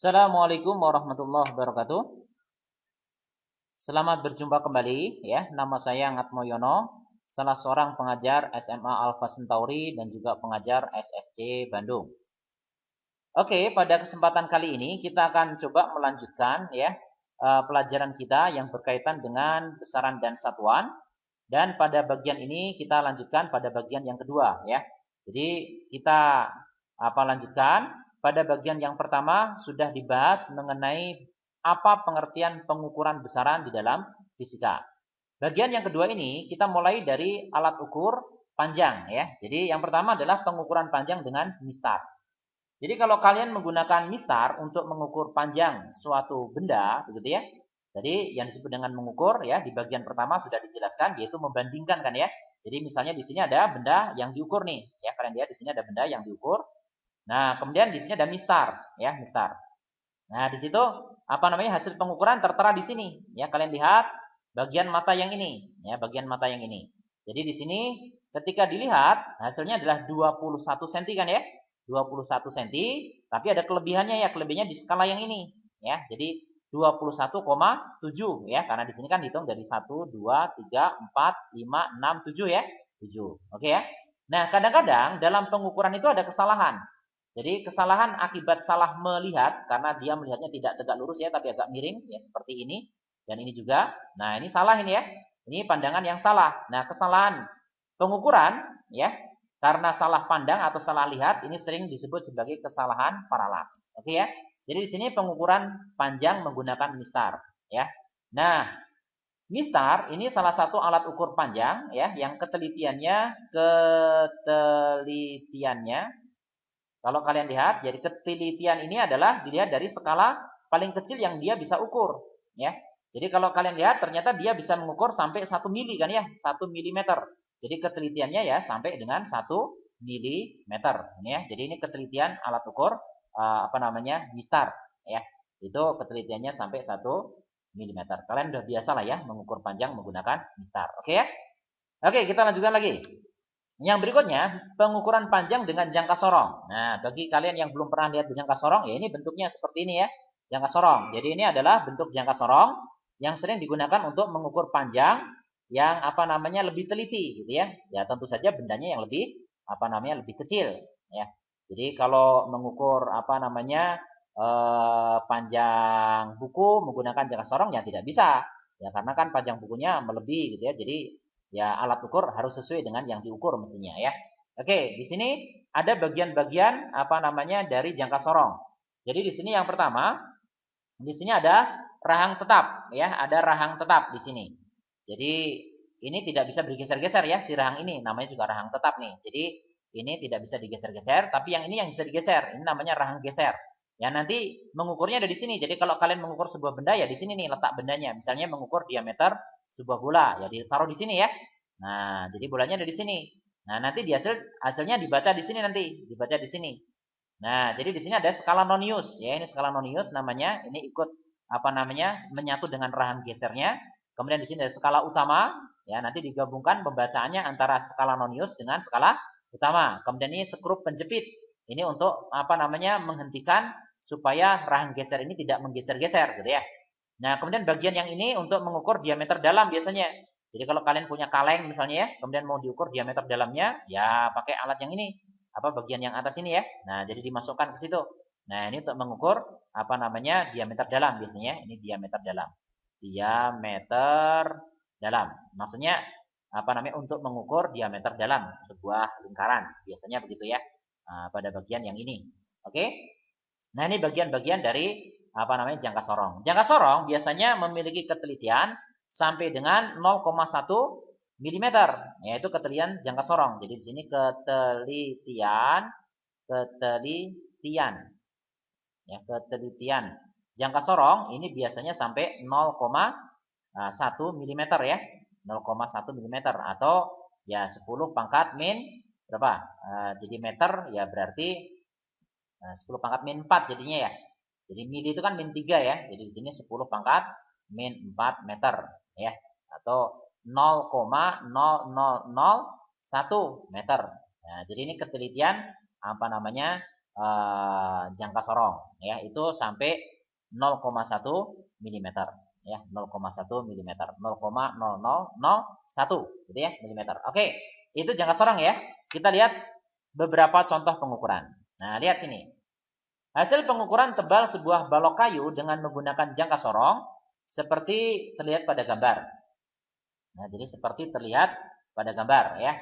Assalamualaikum warahmatullahi wabarakatuh. Selamat berjumpa kembali ya. Nama saya Ngatmo Yono, salah seorang pengajar SMA Alfa Centauri dan juga pengajar SSC Bandung. Oke, pada kesempatan kali ini kita akan coba melanjutkan ya pelajaran kita yang berkaitan dengan besaran dan satuan. Dan pada bagian ini kita lanjutkan pada bagian yang kedua ya. Jadi kita lanjutkan pada bagian yang pertama sudah dibahas mengenai apa pengertian pengukuran besaran di dalam fisika. Bagian yang kedua ini kita mulai dari alat ukur panjang ya. Jadi yang pertama adalah pengukuran panjang dengan mistar. Jadi kalau kalian menggunakan mistar untuk mengukur panjang suatu benda, begitu ya. Jadi yang disebut dengan mengukur ya di bagian pertama sudah dijelaskan yaitu membandingkan kan ya. Jadi misalnya di sini ada benda yang diukur nih, ya kalian lihat di sini ada benda yang diukur. Nah, kemudian di sini ada mistar, ya mistar. Nah, di situ hasil pengukuran tertera di sini, ya kalian lihat bagian mata yang ini, ya bagian mata yang ini. Jadi di sini ketika dilihat hasilnya adalah 21 cm kan ya. 21 cm, tapi ada kelebihannya ya, kelebihannya di skala yang ini, ya. Jadi 21,7 ya, karena di sini kan hitung dari 1 2 3 4 5 6 7 ya. 7. Oke ya. Nah, kadang-kadang dalam pengukuran itu ada kesalahan. Jadi kesalahan akibat salah melihat karena dia melihatnya tidak tegak lurus ya, tapi agak miring ya seperti ini. Dan ini juga. Nah, ini salah ini ya. Ini pandangan yang salah. Nah, kesalahan pengukuran ya karena salah pandang atau salah lihat ini sering disebut sebagai kesalahan paralaks. Oke ya. Jadi di sini pengukuran panjang menggunakan mistar ya. Nah, mistar ini salah satu alat ukur panjang ya yang ketelitiannya kalau kalian lihat, jadi ketelitian ini adalah dilihat dari skala paling kecil yang dia bisa ukur, ya. Jadi kalau kalian lihat, ternyata dia bisa mengukur sampai 1 mili kan ya, 1 milimeter. Jadi ketelitiannya ya sampai dengan 1 milimeter, ini ya. Jadi ini ketelitian alat ukur mistar, ya. Itu ketelitiannya sampai 1 milimeter. Kalian udah biasa lah ya mengukur panjang menggunakan mistar, oke ya? Oke, kita lanjutkan lagi. Yang berikutnya, pengukuran panjang dengan jangka sorong. Nah, bagi kalian yang belum pernah lihat jangka sorong, ya ini bentuknya seperti ini ya, jangka sorong. Jadi ini adalah bentuk jangka sorong yang sering digunakan untuk mengukur panjang yang lebih teliti gitu ya. Ya tentu saja bendanya yang lebih lebih kecil ya. Jadi kalau mengukur panjang buku menggunakan jangka sorong ya tidak bisa. Ya karena kan panjang bukunya melebihi gitu ya. Jadi ya alat ukur harus sesuai dengan yang diukur mestinya ya. Oke, di sini ada bagian-bagian dari jangka sorong. Jadi di sini yang pertama, di sini ada rahang tetap ya, ada rahang tetap di sini. Jadi ini tidak bisa bergeser-geser ya si rahang ini, namanya juga rahang tetap nih. Jadi ini tidak bisa digeser-geser, tapi yang ini yang bisa digeser. Ini namanya rahang geser. Ya nanti mengukurnya ada di sini. Jadi kalau kalian mengukur sebuah benda ya di sini nih letak bendanya. Misalnya mengukur diameter sebuah bola ya ditaruh di sini ya. Nah, jadi bolanya ada di sini. Nah, nanti hasilnya dibaca di sini nanti, dibaca di sini. Nah, jadi di sini ada skala nonius ya. Ini skala nonius namanya. Ini ikut menyatu dengan rahang gesernya. Kemudian di sini ada skala utama ya. Nanti digabungkan pembacaannya antara skala nonius dengan skala utama. Kemudian ini skrup penjepit. Ini untuk menghentikan supaya rahang geser ini tidak menggeser-geser gitu ya. Nah, kemudian bagian yang ini untuk mengukur diameter dalam biasanya. Jadi kalau kalian punya kaleng misalnya ya, kemudian mau diukur diameter dalamnya, ya pakai alat yang ini. Bagian yang atas ini ya. Nah, jadi dimasukkan ke situ. Nah, ini untuk mengukur diameter dalam biasanya. Ini diameter dalam. Diameter dalam. Maksudnya untuk mengukur diameter dalam sebuah lingkaran. Biasanya begitu ya. Nah, pada bagian yang ini. Oke? Nah, ini bagian-bagian dari jangka sorong. Jangka sorong biasanya memiliki ketelitian sampai dengan 0,1 mm, yaitu ketelitian jangka sorong. Jadi di sini ketelitian ya, ketelitian jangka sorong ini biasanya sampai 0,1 mm ya. 0,1 mm atau ya 10 pangkat min berapa? Jadi meter ya berarti 10 pangkat min 4 jadinya ya. Jadi mili itu kan min 3 ya. Jadi di sini 10 pangkat min 4 meter ya. Atau 0,0001 meter. Nah, jadi ini ketelitian jangka sorong ya, itu sampai 0,1 mm ya, 0,1 mm, 0,0001 gitu ya, milimeter. Oke, itu jangka sorong ya. Kita lihat beberapa contoh pengukuran. Nah, lihat sini. Hasil pengukuran tebal sebuah balok kayu dengan menggunakan jangka sorong seperti terlihat pada gambar. Nah, jadi seperti terlihat pada gambar ya.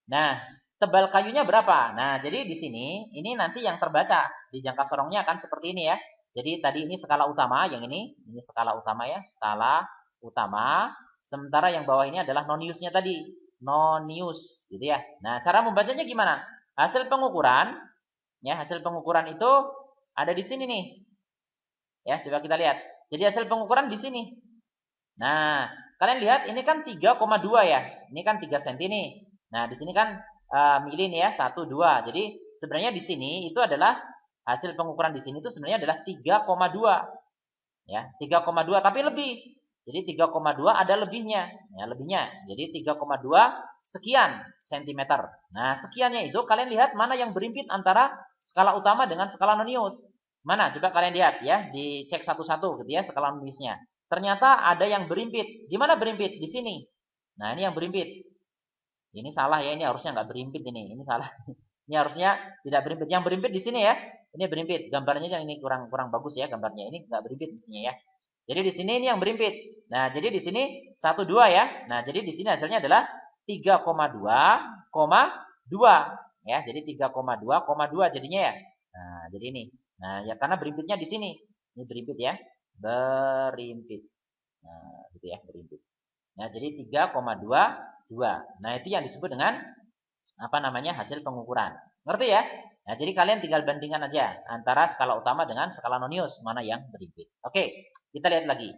Nah, tebal kayunya berapa? Nah, jadi di sini ini nanti yang terbaca di jangka sorongnya akan seperti ini ya. Jadi tadi ini skala utama, yang ini skala utama ya, skala utama. Sementara yang bawah ini adalah non-use-nya tadi, non-use gitu ya. Nah, cara membacanya gimana? Hasil pengukuran ya, hasil pengukuran itu ada di sini nih. Ya, coba kita lihat. Jadi hasil pengukuran di sini. Nah, kalian lihat ini kan 3,2 ya. Ini kan 3 cm nih. Nah, di sini kan mili nih ya, 1 2. Jadi sebenarnya di sini itu adalah hasil pengukuran di sini itu sebenarnya adalah 3,2. Ya, 3,2 tapi lebih. Jadi 3,2 ada lebihnya. Ya, lebihnya. Jadi 3,2 sekian sentimeter. Nah, sekiannya itu kalian lihat mana yang berimpit antara skala utama dengan skala non-use. Mana? Coba kalian lihat ya, dicek satu-satu gitu ya skala non-use-nya. Ternyata ada yang berimpit. Di mana berimpit? Di sini. Nah, ini yang berimpit. Ini salah ya, ini harusnya nggak berimpit ini. Ini salah. Ini harusnya tidak berimpit. Yang berimpit di sini ya. Ini berimpit. Gambarnya yang ini kurang bagus ya gambarnya. Ini nggak berimpit di sini ya. Jadi di sini ini yang berimpit. Nah, jadi di sini 1 2 ya. Nah, jadi di sini hasilnya adalah 3,2,2 ya. Jadi 3,2,2 jadinya ya. Nah, jadi ini. Nah, ya karena berimpitnya di sini. Ini berimpit ya. Berimpit. Nah, gitu ya, berimpit. Nah, jadi 3,22. Nah, itu yang disebut dengan apa namanya? Hasil pengukuran. Ngerti ya? Nah, jadi kalian tinggal bandingkan aja antara skala utama dengan skala non-use mana yang berimpit. Oke, kita lihat lagi.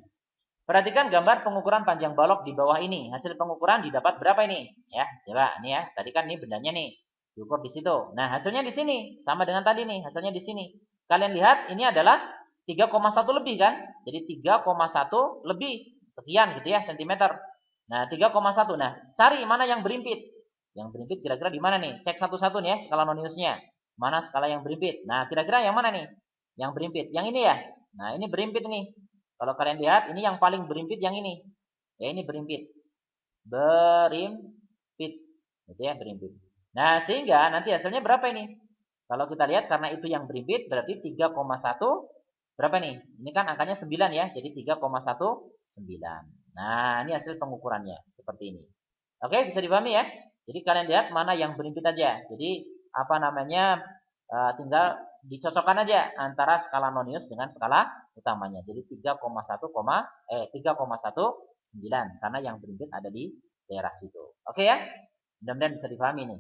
Perhatikan gambar pengukuran panjang balok di bawah ini. Hasil pengukuran didapat berapa ini? Ya, coba ini ya. Tadi kan ini bendanya nih. Diukur di situ. Nah, hasilnya di sini. Sama dengan tadi nih, hasilnya di sini. Kalian lihat ini adalah 3,1 lebih kan? Jadi 3,1 lebih sekian gitu ya sentimeter. Nah, 3,1. Nah, cari mana yang berimpit. Yang berimpit kira-kira di mana nih? Cek satu-satu nih ya skala non-use-nya. Mana skala yang berimpit? Nah, kira-kira yang mana nih? Yang berimpit. Yang ini ya? Nah, ini berimpit nih. Kalau kalian lihat, ini yang paling berimpit yang ini. Ya, ini berimpit. Berimpit. Gitu ya, berimpit. Nah, sehingga nanti hasilnya berapa ini? Kalau kita lihat, karena itu yang berimpit, berarti 3,1. Berapa nih? Ini kan angkanya 9 ya. Jadi 3,19. Nah, ini hasil pengukurannya. Seperti ini. Oke, bisa dipahami ya? Jadi kalian lihat mana yang berimpit aja. Jadi, apa namanya, tinggal dicocokkan aja antara skala non-use dengan skala utamanya. Jadi 3,19 karena yang berimpit ada di daerah situ. Oke ya? Mudah-mudahan bisa dipahami nih.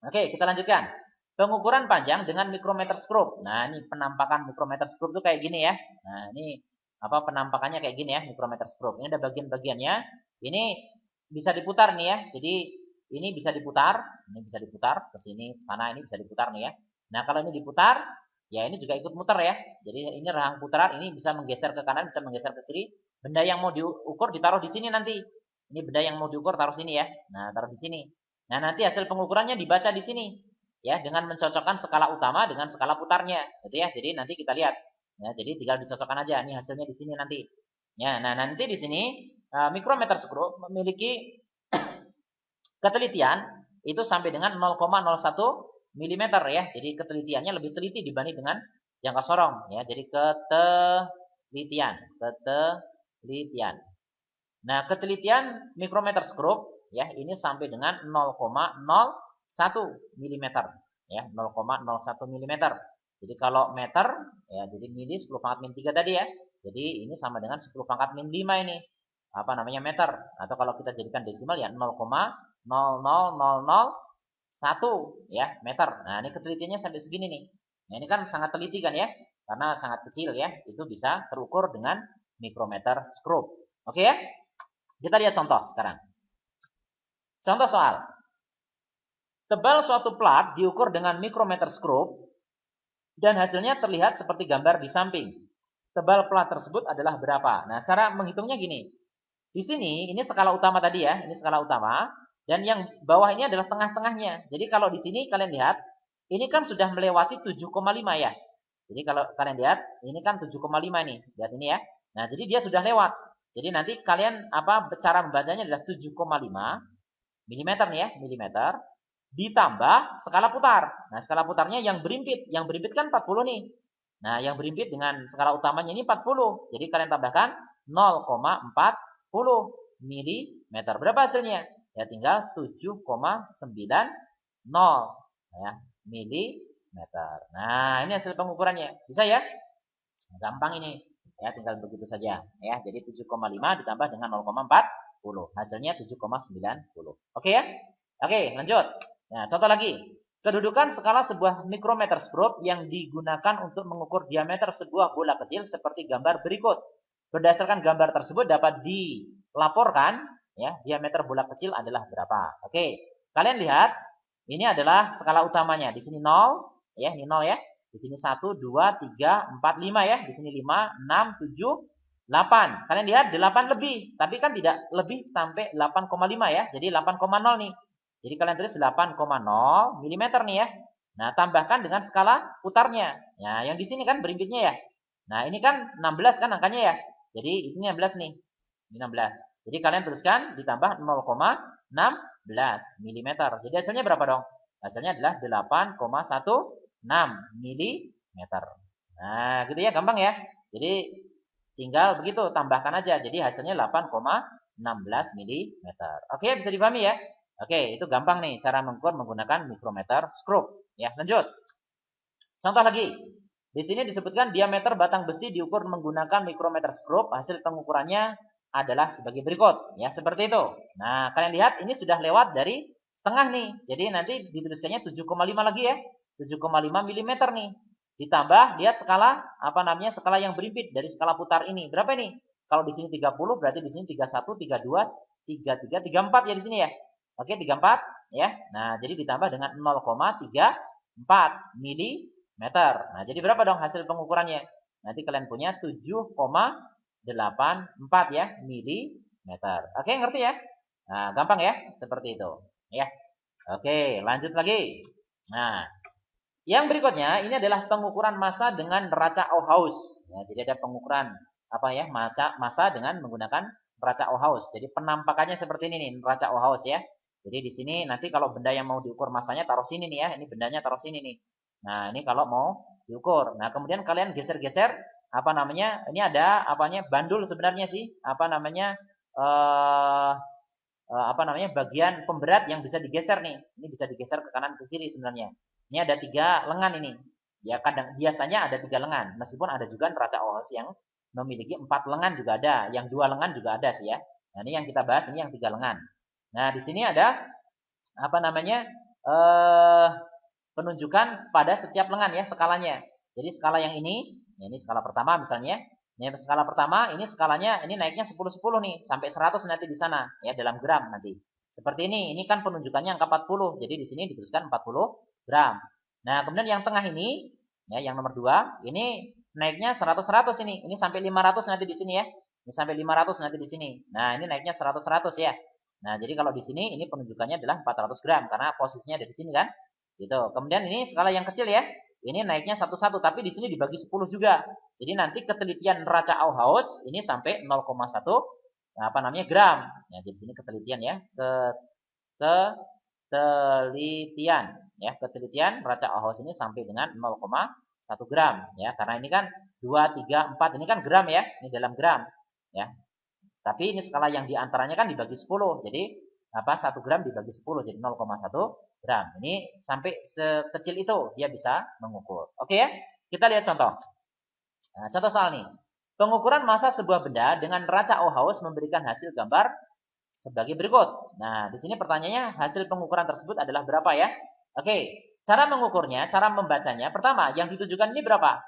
Oke, kita lanjutkan. Pengukuran panjang dengan mikrometer skrup. Nah, ini penampakan mikrometer skrup itu kayak gini ya. Nah, ini apa penampakannya kayak gini ya, mikrometer skrup. Ini ada bagian-bagiannya. Ini bisa diputar nih ya. Jadi ini bisa diputar, ke sini, ke sana, ini bisa diputar nih ya. Nah, kalau ini diputar, ya ini juga ikut muter ya. Jadi ini rahang putaran, ini bisa menggeser ke kanan, bisa menggeser ke kiri. Benda yang mau diukur ditaruh di sini nanti. Ini benda yang mau diukur taruh sini ya. Nah, taruh di sini. Nah, nanti hasil pengukurannya dibaca di sini. Ya, dengan mencocokkan skala utama dengan skala putarnya, gitu ya. Jadi nanti kita lihat. Ya, jadi tinggal dicocokkan aja. Ini hasilnya di sini nanti. Ya, nah nanti di sini mikrometer skrup memiliki ketelitian itu sampai dengan 0,01 mm ya. Jadi ketelitiannya lebih teliti dibanding dengan jangka sorong ya. Jadi ketelitian. Nah, ketelitian mikrometer skrup ya ini sampai dengan 0,01 mm ya, 0,01 mm. Jadi kalau meter ya jadi mili 10 pangkat min 3 tadi ya. Jadi ini sama dengan 10 pangkat min 5 ini. Apa namanya meter, atau kalau kita jadikan desimal ya 0,00001 ya meter. Nah, ini ketelitiannya sampai segini nih. Nah, ini kan sangat teliti kan ya, karena sangat kecil ya, itu bisa terukur dengan mikrometer skrup. Oke ya, kita lihat contoh sekarang. Contoh soal. Tebal suatu plat diukur dengan mikrometer skrup dan hasilnya terlihat seperti gambar di samping. Tebal plat tersebut adalah berapa? Nah, cara menghitungnya gini. Di sini, ini skala utama tadi ya, ini skala utama. Dan yang bawah ini adalah tengah-tengahnya. Jadi kalau di sini kalian lihat, ini kan sudah melewati 7,5 ya. Jadi kalau kalian lihat, ini kan 7,5 nih. Lihat ini ya. Nah, jadi dia sudah lewat. Jadi nanti kalian cara membacanya adalah 7,5 mm nih ya, milimeter ditambah skala putar. Nah, skala putarnya yang berimpit. Yang berimpit kan 40 nih. Nah, yang berimpit dengan skala utamanya ini 40. Jadi kalian tambahkan 0,40 mm. Berapa hasilnya? Ya tinggal 7,90 ya, milimeter. Nah, ini hasil pengukurannya. Bisa ya? Gampang ini. Ya, tinggal begitu saja ya. Jadi 7,5 ditambah dengan 0,40. Hasilnya 7,90. Oke ya? Oke, lanjut. Nah, contoh lagi. Kedudukan skala sebuah mikrometer skrup yang digunakan untuk mengukur diameter sebuah bola kecil seperti gambar berikut. Berdasarkan gambar tersebut dapat dilaporkan ya, diameter bola kecil adalah berapa. Oke, kalian lihat ini adalah skala utamanya. Di sini 0 ya, ini 0 ya. Di sini 1 2 3 4 5 ya. Di sini 5 6 7 8. Kalian lihat 8 lebih, tapi kan tidak lebih sampai 8,5 ya. Jadi 8,0 nih. Jadi kalian tulis 8,0 mm nih ya. Nah, tambahkan dengan skala putarnya. Nah, yang di sini kan berimpitnya ya. Nah, ini kan 16 kan angkanya ya. Jadi ini 16 nih. Ini 16. Jadi kalian tuliskan ditambah 0,16 mm. Jadi hasilnya berapa dong? Hasilnya adalah 8,16 mm. Nah, gitu ya, gampang ya. Jadi tinggal begitu, tambahkan aja. Jadi hasilnya 8,16 mm. Oke, bisa dipahami ya? Oke, itu gampang nih cara mengukur menggunakan mikrometer skrup. Ya, lanjut. Contoh lagi. Di sini disebutkan diameter batang besi diukur menggunakan mikrometer skrup. Hasil pengukurannya adalah sebagai berikut. Ya, seperti itu. Nah, kalian lihat ini sudah lewat dari setengah nih. Jadi nanti dituliskannya 7,5 lagi ya. 7,5 mm nih. Ditambah lihat skala skala yang berimpit dari skala putar ini. Berapa ini? Kalau di sini 30 berarti di sini 31, 32, 33, 34 ya di sini ya. Oke, 34 ya. Nah, jadi ditambah dengan 0,34 mm. Nah, jadi berapa dong hasil pengukurannya? Nanti kalian punya 7,84 ya milimeter. Oke, ngerti ya? Nah, gampang ya? Seperti itu. Ya. Oke, lanjut lagi. Nah, yang berikutnya ini adalah pengukuran massa dengan neraca Auhaus. Ya, jadi ada pengukuran massa dengan menggunakan neraca Auhaus. Jadi penampakannya seperti ini nih, neraca Auhaus ya. Jadi di sini nanti kalau benda yang mau diukur massanya taruh sini nih ya. Ini bendanya taruh sini nih. Nah, ini kalau mau diukur. Nah, kemudian kalian geser-geser ini ada bandul sebenarnya sih, bagian pemberat yang bisa digeser nih. Ini bisa digeser ke kanan ke kiri sebenarnya. Ini ada 3 lengan ini. Ya, biasanya ada 3 lengan, meskipun ada juga neraca Auhaus yang memiliki 4 lengan juga ada, yang 2 lengan juga ada sih ya. Nah, ini yang kita bahas ini yang 3 lengan. Nah, di sini ada penunjukan pada setiap lengan ya skalanya. Jadi skala yang ini skala pertama misalnya. Ini skala pertama, ini skalanya ini naiknya 10 10 nih sampai 100 nanti di sana ya dalam gram nanti. Seperti ini kan penunjukannya angka 40. Jadi di sini dituliskan 40 gram. Nah, kemudian yang tengah ini ya yang nomor 2, ini naiknya 100 100 ini. Ini sampai 500 nanti di sini ya. Ini sampai 500 nanti di sini. Nah, ini naiknya 100 100 ya. Nah, jadi kalau di sini ini penunjukannya adalah 400 gram karena posisinya ada di sini kan. Gitu. Kemudian ini skala yang kecil ya. Ini naiknya 1 1 tapi di sini dibagi 10 juga. Jadi nanti ketelitian neraca Auhaus ini sampai 0,1 gram. Ya, jadi sini ketelitian ya. Ketelitian ya, ketelitian neraca Auhaus ini sampai dengan 0,1 gram ya. Karena ini kan 2 3 4 ini kan gram ya. Ini dalam gram ya. Tapi ini skala yang diantaranya kan dibagi 10. Jadi 1 gram dibagi 10 jadi 0,1 gram. Ini sampai sekecil itu dia bisa mengukur. Oke ya. Kita lihat contoh. Nah, contoh soal nih. Pengukuran massa sebuah benda dengan neraca Auhaus memberikan hasil gambar sebagai berikut. Nah, di sini pertanyaannya hasil pengukuran tersebut adalah berapa ya? Oke. Cara mengukurnya, cara membacanya. Pertama, yang ditujukan ini berapa?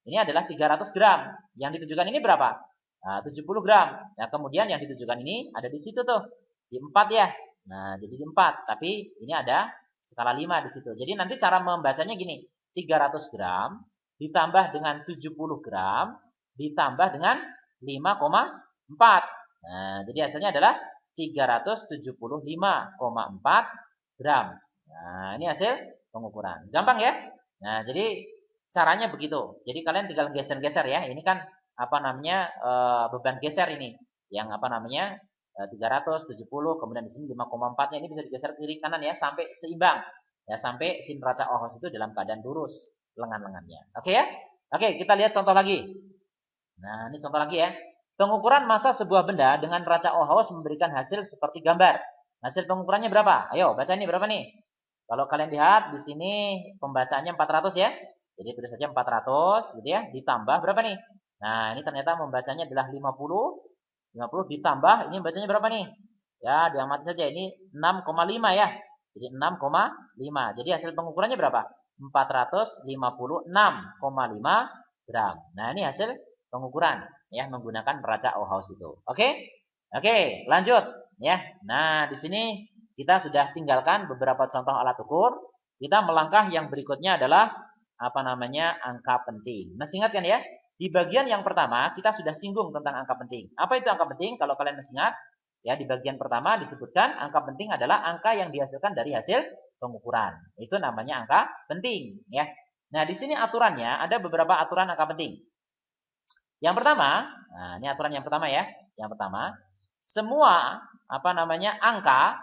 Ini adalah 300 gram. Yang ditujukan ini berapa? 70 gram. Nah, kemudian yang ditujukan ini ada di situ tuh. Di 4 ya. Nah, jadi di 4. Tapi ini ada skala 5 di situ. Jadi nanti cara membacanya gini. 300 gram ditambah dengan 70 gram ditambah dengan 5,4. Nah, jadi hasilnya adalah 375,4 gram. Nah, ini hasil pengukuran. Gampang ya? Nah, jadi caranya begitu. Jadi kalian tinggal geser-geser ya. Ini kan apa namanya beban geser ini. Yang apa namanya 370, kemudian di sini 5,4-nya ini bisa digeser kiri kanan ya sampai seimbang. Ya, sampai si neraca Oahs itu dalam keadaan lurus lengan-lengannya. Oke ya? Oke, kita lihat contoh lagi. Nah, ini contoh lagi ya. Pengukuran massa sebuah benda dengan neraca Oahs memberikan hasil seperti gambar. Hasil pengukurannya berapa? Ayo, baca ini berapa nih? Kalau kalian lihat di sini pembacaannya 400 ya. Jadi tulis saja 400 gitu ya. Ditambah berapa nih? Nah, ini ternyata membacanya adalah 50. 50 ditambah ini bacanya berapa nih? Ya, diamati saja ini 6,5 ya. Jadi 6,5. Jadi hasil pengukurannya berapa? 456,5 gram. Nah, ini hasil pengukuran ya menggunakan neraca Oahs itu. Oke? Oke, lanjut ya. Nah, di sini kita sudah tinggalkan beberapa contoh alat ukur. Kita melangkah yang berikutnya adalah apa namanya? Angka penting. Masih ingat kan ya? Di bagian yang pertama kita sudah singgung tentang angka penting. Apa itu angka penting? Kalau kalian masih ingat, ya di bagian pertama disebutkan angka penting adalah angka yang dihasilkan dari hasil pengukuran. Itu namanya angka penting ya. Nah, di sini aturannya ada beberapa aturan angka penting. Yang pertama, nah ini aturan yang pertama ya. Yang pertama, semua apa namanya angka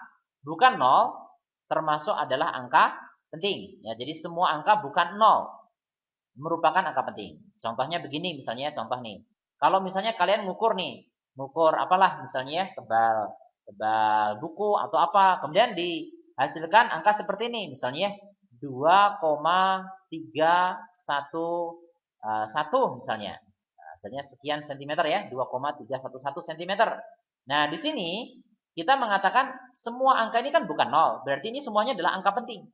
bukan 0 termasuk adalah angka penting. Ya, jadi semua angka bukan 0 merupakan angka penting. Contohnya begini misalnya, contoh nih. Kalau misalnya kalian ngukur nih, ngukur apalah misalnya ya, tebal buku atau apa, kemudian dihasilkan angka seperti ini, misalnya 2,311 misalnya. Hasilnya sekian sentimeter ya, 2,311 cm. Nah, di sini kita mengatakan semua angka ini kan bukan 0, berarti ini semuanya adalah angka penting.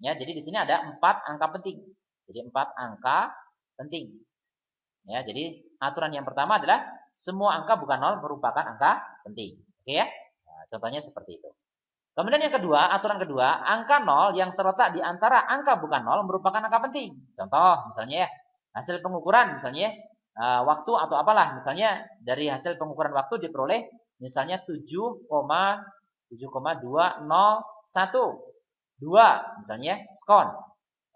Ya, jadi di sini ada 4 angka penting. Jadi 4 angka penting. Ya, jadi aturan yang pertama adalah semua angka bukan 0 merupakan angka penting. Oke ya? Nah, contohnya seperti itu. Kemudian yang kedua, aturan kedua, angka 0 yang terletak di antara angka bukan 0 merupakan angka penting. Contoh misalnya ya, hasil pengukuran misalnya waktu atau apalah, misalnya dari hasil pengukuran waktu diperoleh misalnya 7,201 misalnya skon.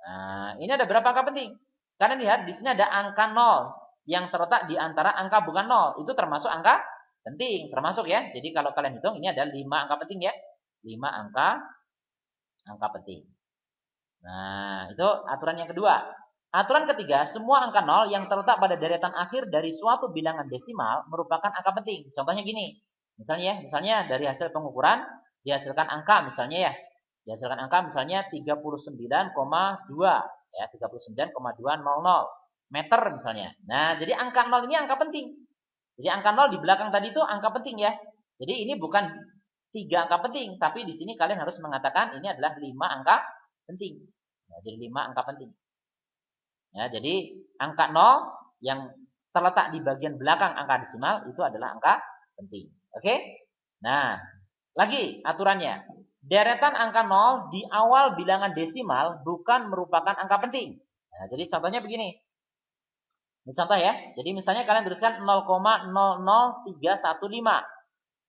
Nah, ini ada berapa angka penting? Kalian lihat di sini ada angka 0 yang terletak di antara angka bukan 0. Itu termasuk angka penting, termasuk ya. Jadi kalau kalian hitung ini ada 5 angka penting ya. 5 angka penting. Nah, itu aturan yang kedua. Aturan ketiga, semua angka 0 yang terletak pada deretan akhir dari suatu bilangan desimal merupakan angka penting. Contohnya gini. Misalnya dari hasil pengukuran dihasilkan angka misalnya ya. Dihasilkan angka misalnya 39,2 ya, 39,200 meter misalnya. Nah, jadi angka 0 ini angka penting. Jadi angka 0 di belakang tadi itu angka penting ya. Jadi ini bukan 3 angka penting, tapi di sini kalian harus mengatakan ini adalah 5 angka penting. Nah, jadi 5 angka penting. Ya, jadi angka 0 yang terletak di bagian belakang angka desimal itu adalah angka penting. Oke? Nah, lagi aturannya. Deretan angka 0 di awal bilangan desimal bukan merupakan angka penting. Nah, jadi contohnya begini. Ini contoh ya. Jadi misalnya kalian tuliskan 0,00315.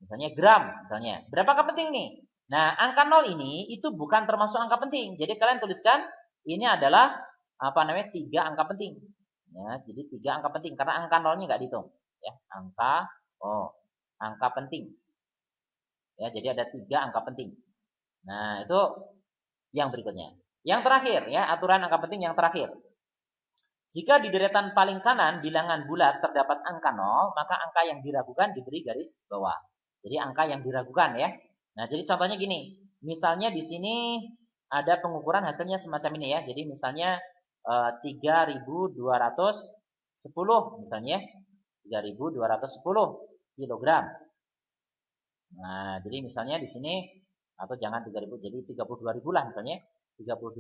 Misalnya gram misalnya. Berapa angka penting nih? Nah, angka 0 ini itu bukan termasuk angka penting. Jadi kalian tuliskan ini adalah apa namanya? 3 angka penting. Ya, jadi 3 angka penting karena angka 0-nya enggak dihitung, ya. Angka penting. Ya, jadi ada 3 angka penting. Nah, itu yang berikutnya. Yang terakhir ya, aturan angka penting yang terakhir. Jika di deretan paling kanan bilangan bulat terdapat angka 0, maka angka yang diragukan diberi garis bawah. Jadi angka yang diragukan ya. Nah, jadi contohnya gini. Misalnya di sini ada pengukuran hasilnya semacam ini ya. Jadi misalnya 3.210 misalnya 3.210 kilogram. Nah, jadi misalnya di sini atau jangan 3.000 jadi 32.000 lah misalnya 32.000.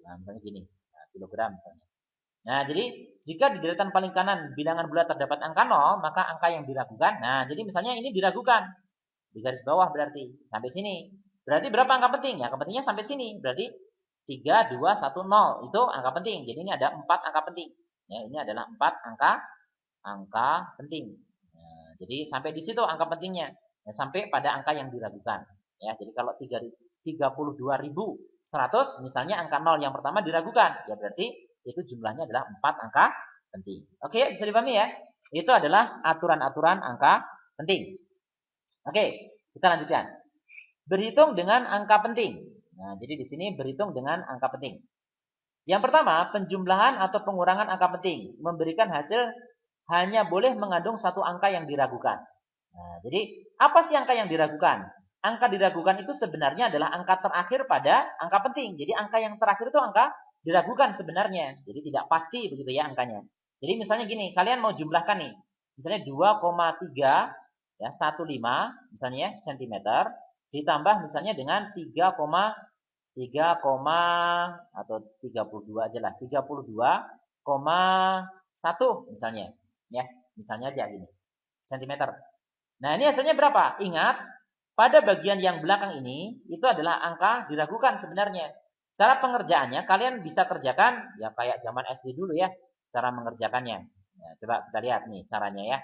Nah, misalnya gini. Nah, kilogram misalnya. Nah, jadi jika di deretan paling kanan bilangan bulat terdapat angka 0, maka angka yang diragukan. Nah, jadi misalnya ini diragukan. Di garis bawah berarti sampai sini. Berarti berapa angka penting? Angka pentingnya sampai sini. Berarti 3210 itu angka penting. Jadi ini ada 4 angka penting. Ya, ini adalah 4 angka penting. Nah, jadi sampai di situ angka pentingnya. Ya, sampai pada angka yang diragukan. Ya, jadi kalau 32.000 100, misalnya angka 0 yang pertama diragukan. Ya berarti itu jumlahnya adalah 4 angka penting. Oke, bisa dipahami ya? Itu adalah aturan-aturan angka penting. Oke, kita lanjutkan. Berhitung dengan angka penting. Nah, jadi di sini berhitung dengan angka penting. Yang pertama, penjumlahan atau pengurangan angka penting memberikan hasil hanya boleh mengandung satu angka yang diragukan. Nah, jadi apa sih angka yang diragukan? Angka diragukan itu sebenarnya adalah angka terakhir pada angka penting. Jadi angka yang terakhir itu angka diragukan sebenarnya. Jadi tidak pasti begitu ya angkanya. Jadi misalnya gini, kalian mau jumlahkan nih. Misalnya 2,3 ya 15 misalnya ya, sentimeter ditambah misalnya dengan 3, atau 32 aja lah, 32,1 misalnya ya, misalnya aja gini sentimeter. Nah, ini hasilnya berapa? Ingat, pada bagian yang belakang ini itu adalah angka diragukan sebenarnya. Cara pengerjaannya kalian bisa kerjakan ya kayak zaman SD dulu ya, cara mengerjakannya. Ya, coba kita lihat nih caranya ya.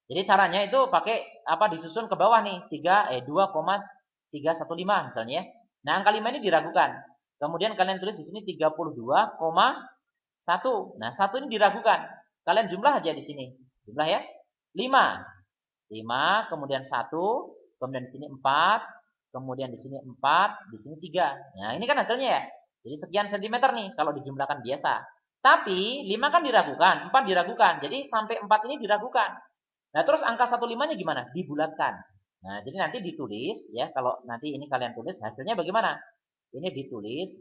Jadi caranya itu pakai apa, disusun ke bawah nih, 2,315 misalnya ya. Nah, angka 5 ini diragukan. Kemudian kalian tulis di sini 32,1. Nah, 1 ini diragukan. Kalian jumlah aja di sini. Jumlah ya. 5. 5, kemudian 1, kemudian di sini 4, kemudian di sini 4, di sini 3. Nah, ini kan hasilnya ya. Jadi sekian sentimeter nih kalau dijumlahkan biasa. Tapi 5 kan diragukan, 4 diragukan. Jadi sampai 4 ini diragukan. Nah, terus angka 15-nya gimana? Dibulatkan. Nah, jadi nanti ditulis ya, kalau nanti ini kalian tulis hasilnya bagaimana? Ini ditulis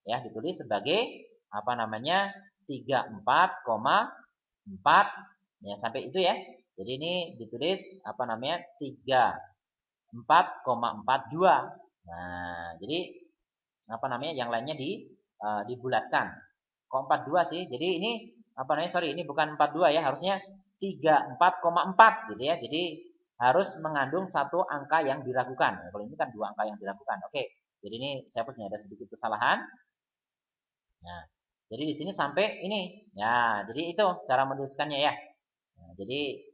ya, ditulis sebagai apa namanya? 34,4 ya, sampai itu ya. Jadi ini ditulis apa namanya? 34,42. Nah, jadi apa namanya? Yang lainnya dibulatkan. Kok 42 sih? Jadi ini apa namanya? Sorry, ini bukan 42 ya, harusnya 34,4 gitu ya. Jadi harus mengandung satu angka yang diragukan. Nah, kalau ini kan dua angka yang diragukan. Oke. Jadi ini saya hapus nih, ada sedikit kesalahan. Nah, jadi di sini sampai ini. Ya, jadi itu cara menuliskannya ya. Nah, jadi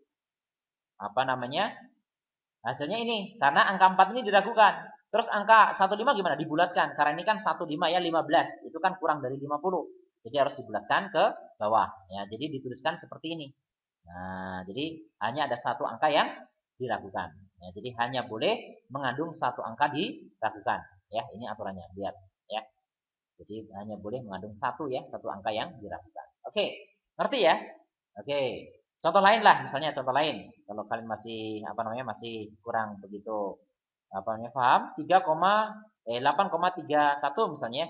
apa namanya? Hasilnya ini karena angka 4 ini diragukan. Terus angka 15 gimana? Dibulatkan. Karena ini kan 15 ya 15. Itu kan kurang dari 50. Jadi harus dibulatkan ke bawah. Ya, jadi dituliskan seperti ini. Nah, jadi hanya ada satu angka yang diragukan. Ya, jadi hanya boleh mengandung satu angka diragukan. Ya, ini aturannya. Lihat, ya. Jadi hanya boleh mengandung satu ya, satu angka yang diragukan. Oke, ngerti ya? Oke. Contoh lain lah, misalnya contoh lain. Kalau kalian masih apa namanya masih kurang begitu apa namanya paham, 8,31 misalnya.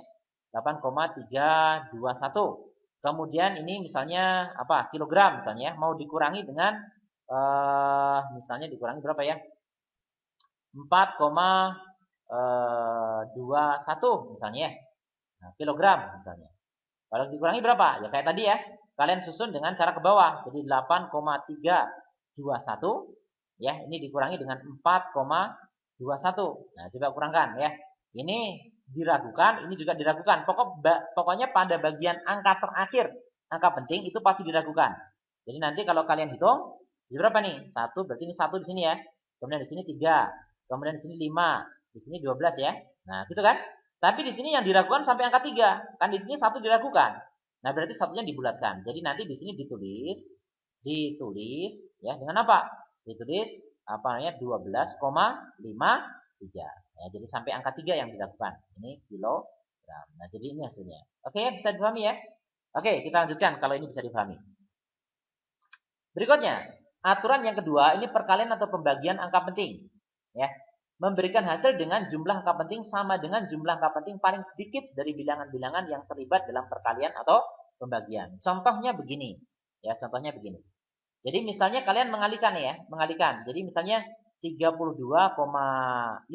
8,321. Kemudian ini misalnya apa? Kilogram misalnya, mau dikurangi dengan misalnya dikurangi berapa ya? 4,21 misalnya. Nah, kilogram misalnya. Kalau dikurangi berapa? Ya kayak tadi ya. Kalian susun dengan cara ke bawah. Jadi 8,321 ya, ini dikurangi dengan 4,21. Nah, coba kurangkan ya. Ini diragukan, ini juga diragukan. Pokoknya pada bagian angka terakhir, angka penting itu pasti diragukan. Jadi nanti kalau kalian hitung, jadi berapa nih? 1 berarti ini 1 di sini ya. Kemudian di sini 3, kemudian di sini 5, di sini 12 ya. Nah, gitu kan? Tapi di sini yang diragukan sampai angka 3. Kan di sini 1 diragukan. Nah, berarti satunya dibulatkan. Jadi nanti di sini ditulis ya dengan apa? Ditulis apa namanya? 12,53. Ya, jadi sampai angka 3 yang dilakukan. Ini kilogram. Nah, jadi ini hasilnya. Oke, bisa dipahami ya? Oke, kita lanjutkan kalau ini bisa dipahami. Berikutnya, aturan yang kedua, ini perkalian atau pembagian angka penting. Ya, memberikan hasil dengan jumlah angka penting sama dengan jumlah angka penting paling sedikit dari bilangan-bilangan yang terlibat dalam perkalian atau pembagian. Contohnya begini. Ya, contohnya begini. Jadi misalnya kalian mengalihkan ya, mengalihkan. Jadi misalnya 32,5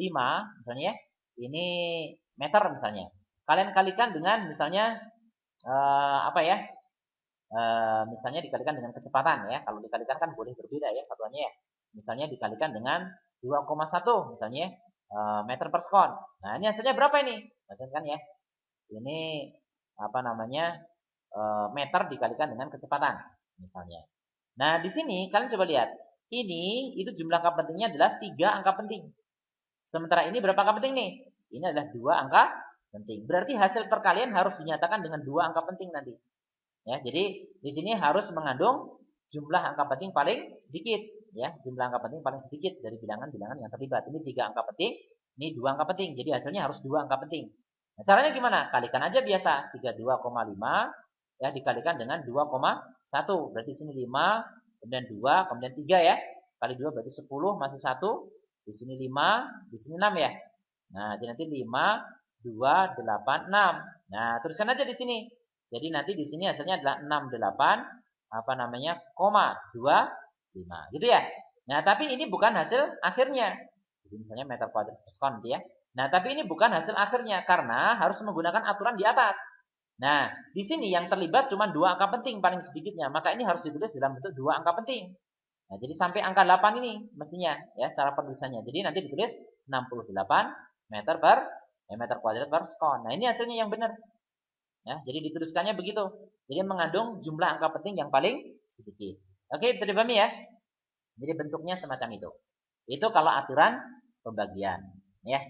misalnya ini meter misalnya. Kalian kalikan dengan misalnya apa ya? Misalnya dikalikan dengan kecepatan ya. Kalau dikalikan kan boleh berbeda ya satuannya ya. Misalnya dikalikan dengan 2,1 misalnya meter per sekon. Nah, ini hasilnya berapa ini? Hasilnya kan ya. Ini apa namanya? Meter dikalikan dengan kecepatan misalnya. Nah, di sini kalian coba lihat. Ini itu jumlah angka pentingnya adalah 3 angka penting. Sementara ini berapa angka penting nih? Ini adalah dua angka penting. Berarti hasil perkalian harus dinyatakan dengan dua angka penting nanti. Ya, jadi di sini harus mengandung jumlah angka penting paling sedikit. Ya, jumlah angka penting paling sedikit dari bilangan-bilangan yang terlibat. Ini 3 angka penting, ini 2 angka penting. Jadi hasilnya harus 2 angka penting. Nah, caranya gimana? Kalikan aja biasa. 32,5 ya dikalikan dengan 2,1. Berarti sini 5, kemudian 2, kemudian 3 ya. Kali 2 berarti 10, masih 1. Di sini 5, di sini 6 ya. Nah, jadi nanti 5, 2, 8, 6. Nah, tuliskan aja di sini. Jadi nanti di sini hasilnya adalah 68 koma 25 gitu ya. Nah, tapi ini bukan hasil akhirnya. Jadi misalnya meter kuadrat per sekon gitu ya. Nah, tapi ini bukan hasil akhirnya karena harus menggunakan aturan di atas. Nah, di sini yang terlibat cuma 2 angka penting paling sedikitnya, maka ini harus ditulis dalam bentuk 2 angka penting. Nah, jadi sampai angka 8 ini mestinya ya cara penulisannya. Jadi nanti ditulis 68 meter kuadrat per sekon. Nah, ini hasilnya yang benar. Ya, jadi dituliskannya begitu. Jadi mengandung jumlah angka penting yang paling sedikit. Oke, bisa dipahami ya? Jadi bentuknya semacam itu. Itu kalau aturan pembagian, ya,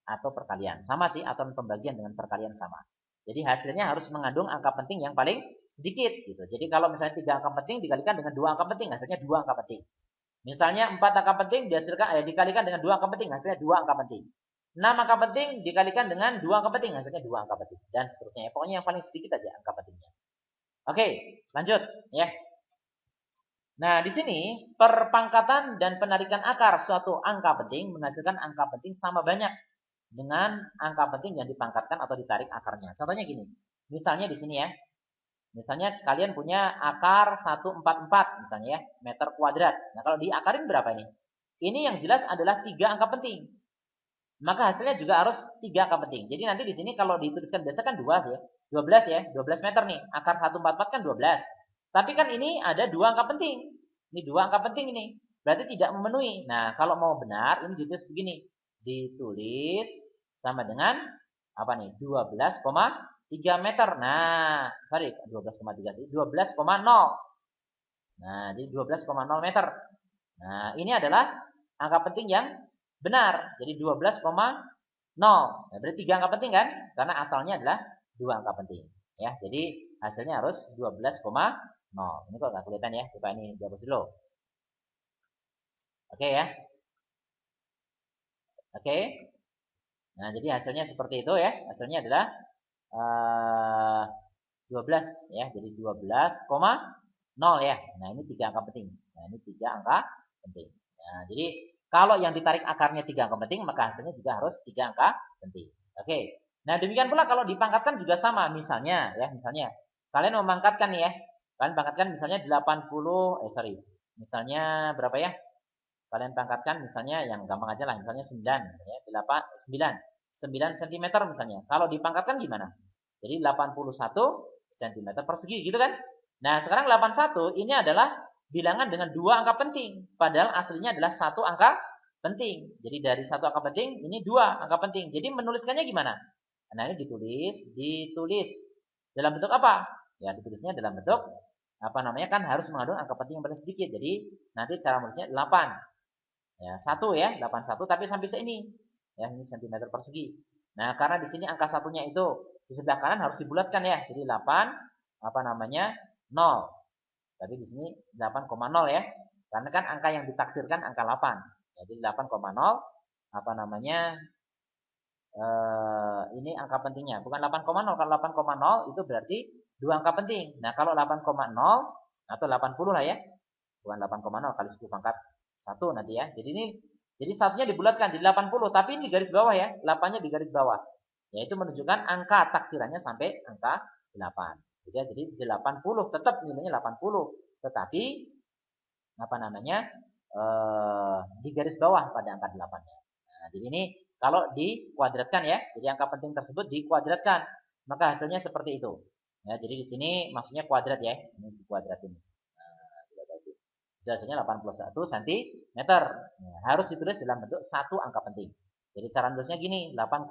atau perkalian. Sama sih aturan pembagian dengan perkalian sama. Jadi hasilnya harus mengandung angka penting yang paling sedikit gitu. Jadi kalau misalnya 3 angka penting dikalikan dengan 2 angka penting, hasilnya 2 angka penting. Misalnya 4 angka penting dikalikan dengan 2 angka penting, hasilnya 2 angka penting. 6 angka penting dikalikan dengan 2 angka penting, hasilnya 2 angka penting. Dan seterusnya. Pokoknya yang paling sedikit aja angka pentingnya. Oke, lanjut ya. Nah, di sini perpangkatan dan penarikan akar suatu angka penting menghasilkan angka penting sama banyak dengan angka penting yang dipangkatkan atau ditarik akarnya. Contohnya gini. Misalnya di sini ya. Misalnya kalian punya akar 144 misalnya ya, meter kuadrat. Nah, kalau diakarin berapa ini? Ini yang jelas adalah 3 angka penting. Maka hasilnya juga harus 3 angka penting. Jadi nanti di sini kalau dituliskan biasa kan 2 ya. 12 ya, 12 meter nih. Akar 144 kan 12. Tapi kan ini ada 2 angka penting. Ini 2 angka penting ini. Berarti tidak memenuhi. Nah, kalau mau benar ini ditulis begini. Ditulis sama dengan apa nih? 12,3 meter. Nah, sorry, 12,3 sih. 12,0. Nah, jadi 12,0 meter. Nah, ini adalah angka penting yang benar. Jadi 12,0. Nah, berarti 3 angka penting kan? Karena asalnya adalah 2 angka penting. Ya, jadi hasilnya harus 12,0. Ini kok nggak kelihatan ya? Coba ini dihapus dulu. Oke ya. Oke. Nah, jadi hasilnya seperti itu ya. Hasilnya adalah 12 ya. Jadi 12,0 ya. Nah, ini 3 angka penting. Nah, ini 3 angka penting. Nah, jadi kalau yang ditarik akarnya 3 angka penting, maka hasilnya juga harus 3 angka penting. Oke. Nah, demikian pula kalau dipangkatkan juga sama. Misalnya ya, misalnya kalian memangkatkan nih ya. Kalian pangkatkan misalnya 80, misalnya berapa ya? Kalian pangkatkan misalnya yang gampang aja lah, misalnya 9 ya, 9 cm misalnya. Kalau dipangkatkan gimana? Jadi 81 cm persegi gitu kan? Nah, sekarang 81 ini adalah bilangan dengan 2 angka penting, padahal aslinya adalah 1 angka penting. Jadi dari 1 angka penting ini 2 angka penting. Jadi menuliskannya gimana? Nah, ini ditulis dalam bentuk apa? Ya, ditulisnya dalam bentuk apa namanya kan harus mengandung angka penting yang paling sedikit. Jadi nanti cara menulisnya 8. Ya, 1 ya, 81 tapi sampai sini. Ya, ini cm persegi. Nah, karena di sini angka satunya itu di sebelah kanan harus dibulatkan ya. Jadi 8 0. Tapi di sini 8,0 ya. Karena kan angka yang ditaksirkan angka 8. Jadi 8,0 ini angka pentingnya. Bukan 8,0. Kalau 8,0 itu berarti 2 angka penting. Nah, kalau 8,0 atau 80 lah ya. Bukan 8,0 kali 10 pangkat 1 nanti ya. Jadi satunya dibulatkan jadi 80, tapi ini di garis bawah ya. 8-nya di garis bawah. Yaitu menunjukkan angka taksirannya sampai angka 8. Jadi 80 tetap nilainya 80, tetapi di garis bawah pada angka 8-nya. Nah, jadi ini kalau dikuadratkan ya. Jadi angka penting tersebut dikuadratkan, maka hasilnya seperti itu. Ya, jadi di sini maksudnya kuadrat ya. Ini dikuadratin. Hasilnya 81 cm. Nah, harus ditulis dalam bentuk 1 angka penting. Jadi cara nulisnya gini, 8,0,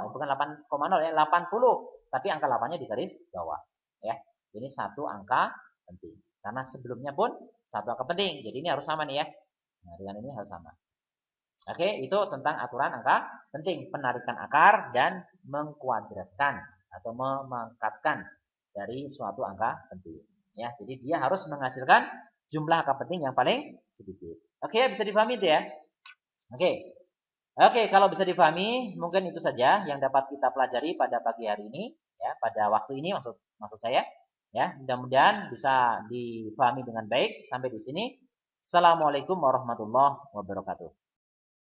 bukan 8,0 ya, 80, tapi angka 8-nya di garis bawah. Ya, ini 1 angka penting. Karena sebelumnya pun 1 angka penting. Jadi ini harus sama nih ya. Nah, dengan ini harus sama. Oke, itu tentang aturan angka penting, penarikan akar dan mengkuadratkan atau memangkatkan dari suatu angka penting. Ya, jadi dia harus menghasilkan jumlah angka penting yang paling sedikit. Oke, bisa dipahami itu ya? Oke. Oke, kalau bisa dipahami, mungkin itu saja yang dapat kita pelajari pada pagi hari ini, ya, pada waktu ini maksud saya, ya. Mudah-mudahan bisa dipahami dengan baik. Sampai di sini. Assalamualaikum warahmatullahi wabarakatuh.